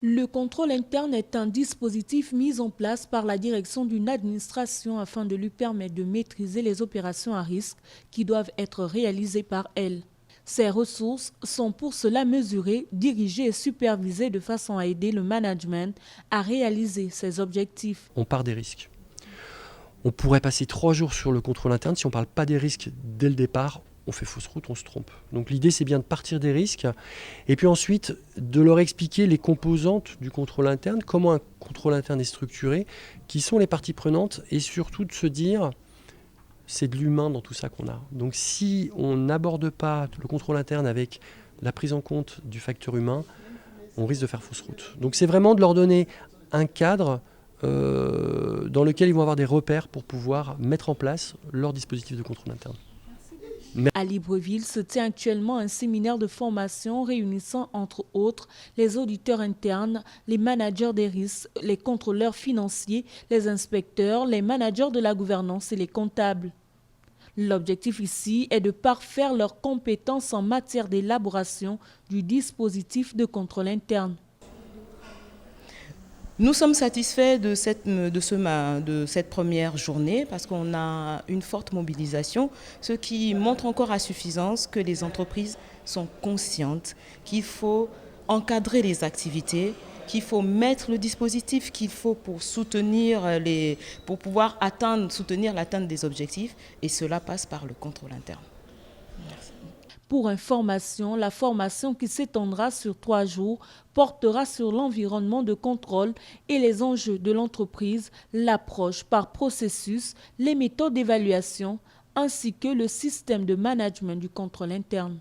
Le contrôle interne est un dispositif mis en place par la direction d'une administration afin de lui permettre de maîtriser les opérations à risque qui doivent être réalisées par elle. Ces ressources sont pour cela mesurées, dirigées et supervisées de façon à aider le management à réaliser ses objectifs. On part des risques. On pourrait passer 3 jours sur le contrôle interne. Si on ne parle pas des risques dès le départ, on fait fausse route, on se trompe. Donc l'idée, c'est bien de partir des risques et puis ensuite de leur expliquer les composantes du contrôle interne, comment un contrôle interne est structuré, qui sont les parties prenantes et surtout de se dire c'est de l'humain dans tout ça qu'on a. Donc si on n'aborde pas le contrôle interne avec la prise en compte du facteur humain, on risque de faire fausse route. Donc c'est vraiment de leur donner un cadre dans lequel ils vont avoir des repères pour pouvoir mettre en place leur dispositif de contrôle interne. À Libreville se tient actuellement un séminaire de formation réunissant entre autres les auditeurs internes, les managers des risques, les contrôleurs financiers, les inspecteurs, les managers de la gouvernance et les comptables. L'objectif ici est de parfaire leurs compétences en matière d'élaboration du dispositif de contrôle interne. Nous sommes satisfaits de cette première journée parce qu'on a une forte mobilisation, ce qui montre encore à suffisance que les entreprises sont conscientes qu'il faut encadrer les activités, qu'il faut mettre le dispositif qu'il faut pour pouvoir soutenir l'atteinte des objectifs, et cela passe par le contrôle interne. Merci. Pour information, la formation qui s'étendra sur 3 jours portera sur l'environnement de contrôle et les enjeux de l'entreprise, l'approche par processus, les méthodes d'évaluation, ainsi que le système de management du contrôle interne.